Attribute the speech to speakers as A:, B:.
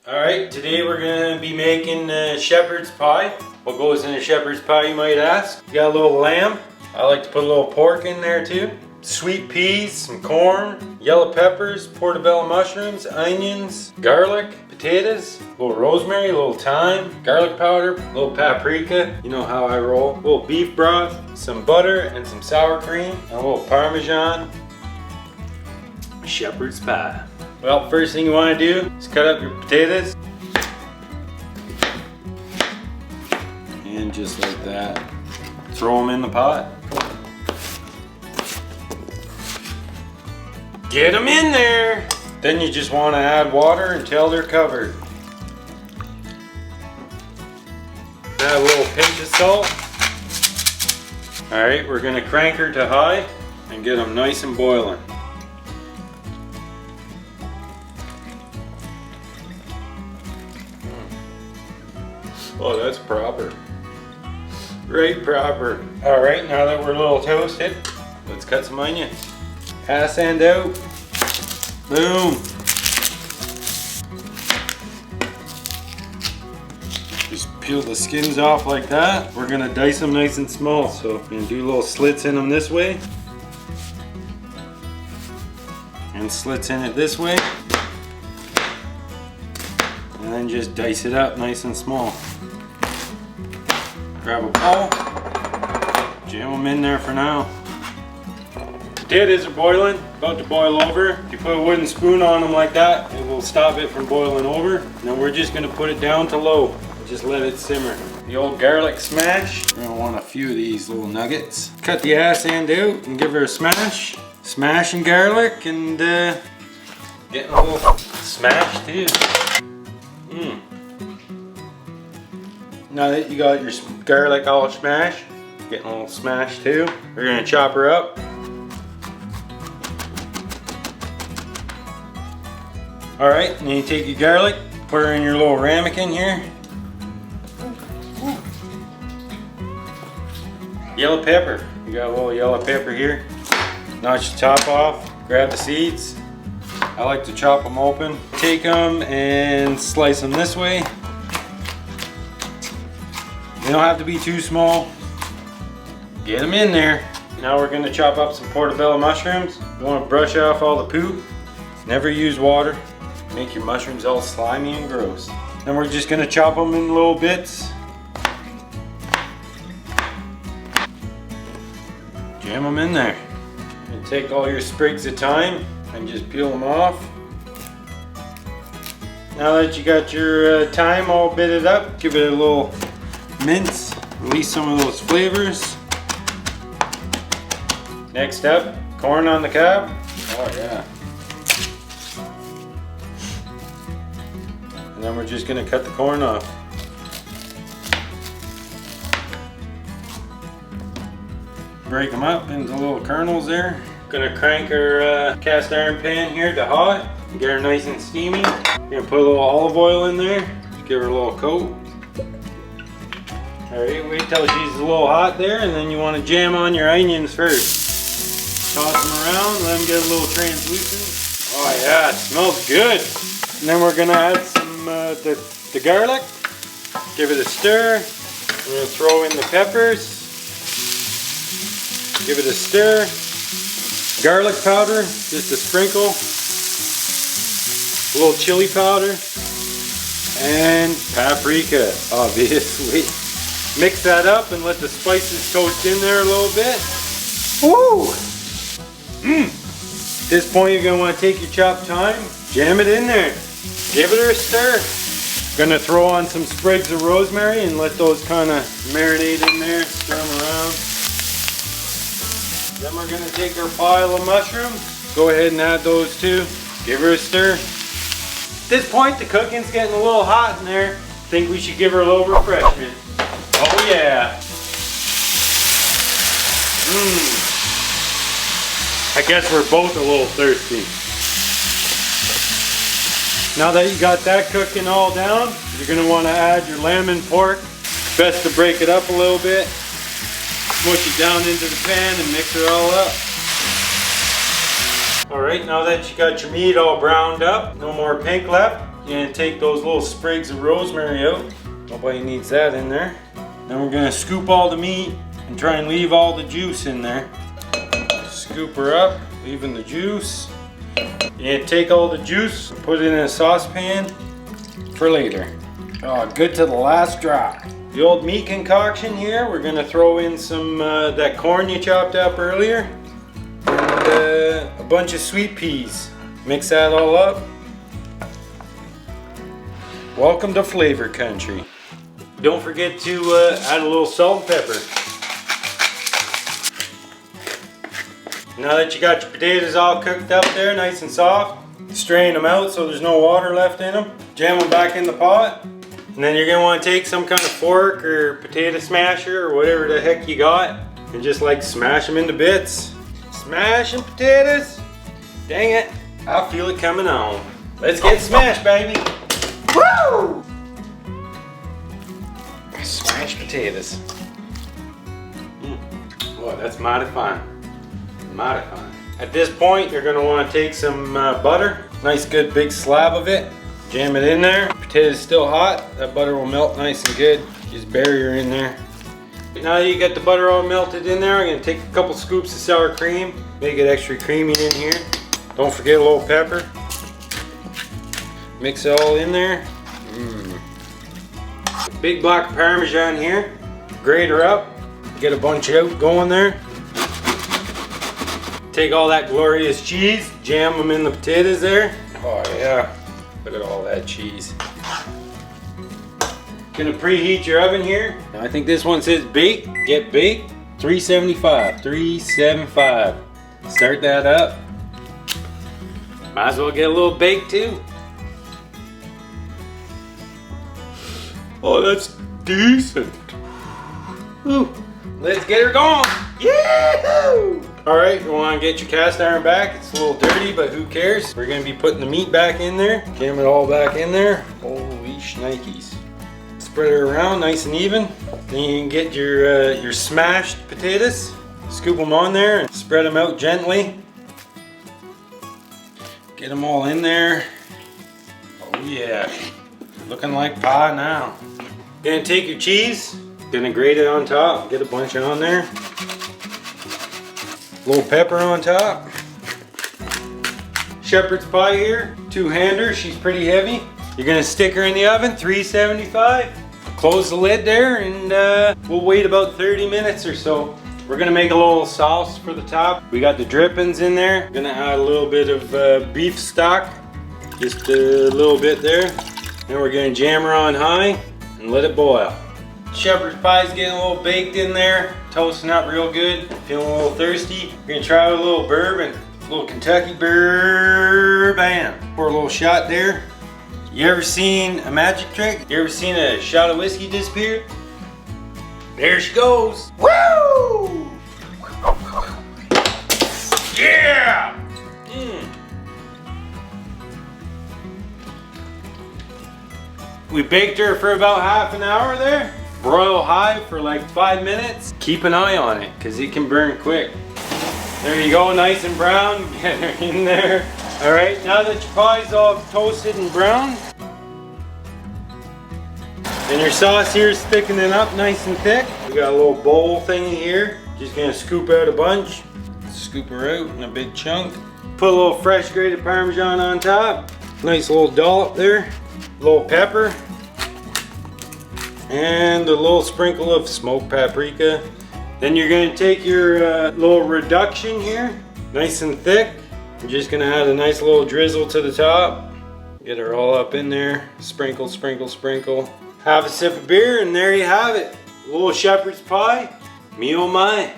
A: Alright, today we're going to be making shepherd's pie. What goes in a shepherd's pie, you might ask? You got a little lamb. I like to put a little pork in there too. Sweet peas, some corn, yellow peppers, portobello mushrooms, onions, garlic, potatoes, a little rosemary, a little thyme, garlic powder, a little paprika. You know how I roll. A little beef broth, some butter and some sour cream, and a little parmesan. Shepherd's pie. Well, first thing you want to do is cut up your potatoes. And just like that, throw them in the pot. Get them in there. Then you just want to add water until they're covered. Add a little pinch of salt. Alright, we're going to crank her to high and get them nice and boiling. Oh, that's proper. Right proper. Alright, now that we're a little toasted, let's cut some onion. Pass end out. Boom. Just peel the skins off like that. We're gonna dice them nice and small, so we're gonna do little slits in them this way. And slits in it this way. And then just dice it up nice and small. Grab a bowl, jam them in there for now. Potatoes are boiling, about to boil over. If you put a wooden spoon on them like that, it will stop it from boiling over. Now we're just gonna put it down to low. Just let it simmer. The old garlic smash. We're gonna want a few of these little nuggets. Cut the ass end out and give her a smash. Smashing garlic and getting a little smash too. Now that you got your garlic all smashed, getting a little smash too, we're gonna chop her up. Alright, and then you take your garlic, put her in your little ramekin here. Yellow pepper, you got a little yellow pepper here. Notch the top off, grab the seeds. I like to chop them open. Take them and slice them this way. They don't have to be too small. Get them in there. Now we're gonna chop up some portobello mushrooms. You wanna brush off all the poop. Never use water. Make your mushrooms all slimy and gross. Then we're just gonna chop them in little bits. Jam them in there. And take all your sprigs of thyme and just peel them off. Now that you got your thyme all bitted up, give it a little mince, release some of those flavors. Next up, corn on the cob. Oh yeah. And then we're just gonna cut the corn off. Break them up into little kernels there. Gonna crank our cast iron pan here to hot. Get her nice and steamy. Gonna put a little olive oil in there. Give her a little coat. Alright, wait till she's a little hot there, and then you want to jam on your onions first. Toss them around, let them get a little translucent. Oh yeah, it smells good. And then we're going to add some the garlic. Give it a stir. We're going to throw in the peppers. Give it a stir. Garlic powder, just a sprinkle. A little chili powder. And paprika, obviously. Mix that up and let the spices toast in there a little bit. Woo! At this point you're going to want to take your chopped thyme, jam it in there, give it a stir. Going to throw on some sprigs of rosemary and let those kind of marinate in there, stir them around. Then we're going to take our pile of mushrooms, go ahead and add those too, give her a stir. At this point the cooking's getting a little hot in there. I think we should give her a little refreshment. Oh yeah. I guess we're both a little thirsty. Now that you got that cooking all down, you're going to want to add your lamb and pork. Best to break it up a little bit. Smush it down into the pan and mix it all up. Alright, now that you got your meat all browned up, no more pink left, You're gonna take those little sprigs of rosemary out. Nobody needs that in there. Then we're gonna scoop all the meat and try and leave all the juice in there. Scoop her up, leaving the juice. You're gonna take all the juice, put it in a saucepan for later. Oh, good to the last drop. The old meat concoction here, we're gonna throw in some that corn you chopped up earlier and a bunch of sweet peas. Mix that all up. Welcome to flavor country. Don't forget to add a little salt and pepper. Now that you got your potatoes all cooked up there, nice and soft, strain them out so there's no water left in them. Jam them back in the pot. And then you're gonna want to take some kind of fork or potato smasher or whatever the heck you got and just like smash them into bits. Smashing potatoes. Dang it, I feel it coming on. Let's get smashed, baby. Woo! Smashed potatoes. Boy, that's mighty fine. Mighty fine. At this point, you're gonna want to take some butter. Nice good big slab of it. Jam it in there. Potatoes still hot. That butter will melt nice and good. Just bury her in there. Now that you got the butter all melted in there, I'm gonna take a couple scoops of sour cream. Make it extra creamy in here. Don't forget a little pepper. Mix it all in there. Big block of parmesan here. Grate her up. Get a bunch out going there. Take all that glorious cheese. Jam them in the potatoes there. Oh yeah. Look at all that cheese. Gonna preheat your oven here. Now, I think this one says bake. Get baked. 375. 375. Start that up. Might as well get a little baked too. Oh, that's decent. Ooh. Let's get her going. Yahoo! Alright, you want to get your cast iron back. It's a little dirty, but who cares? We're going to be putting the meat back in there. Jam it all back in there. Holy shnikes. Spread it around nice and even. Then you can get your smashed potatoes. Scoop them on there and spread them out gently. Get them all in there. Oh yeah. Looking like pie now. Gonna take your cheese. Gonna grate it on top. Get a bunch on there. Little pepper on top. Shepherd's pie here, 2-hander, she's pretty heavy. You're gonna stick her in the oven, 375. Close the lid there and we'll wait about 30 minutes or so. We're gonna make a little sauce for the top. We got the drippings in there. Gonna add a little bit of beef stock, just a little bit there. Then we're gonna jam her on high and let it boil. Shepherd's pie's getting a little baked in there, toasting up real good, feeling a little thirsty. We're gonna try with a little bourbon, a little Kentucky bourbon. Pour a little shot there. You ever seen a magic trick? You ever seen a shot of whiskey disappear? There she goes. Woo! Yeah! We baked her for about half an hour there. Broil high for like 5 minutes. Keep an eye on it because it can burn quick. There you go, nice and brown. Get her in there. All right, now that your pie's all toasted and brown, and your sauce here is thickening up nice and thick. We got a little bowl thingy here. Just gonna scoop out a bunch. Scoop her out in a big chunk. Put a little fresh grated Parmesan on top. Nice little dollop there. A little pepper. And a little sprinkle of smoked paprika. Then you're gonna take your little reduction here, nice and thick. You're just gonna add a nice little drizzle to the top. Get her all up in there. Sprinkle, sprinkle, sprinkle. Have a sip of beer and there you have it. A little shepherd's pie. Me oh my.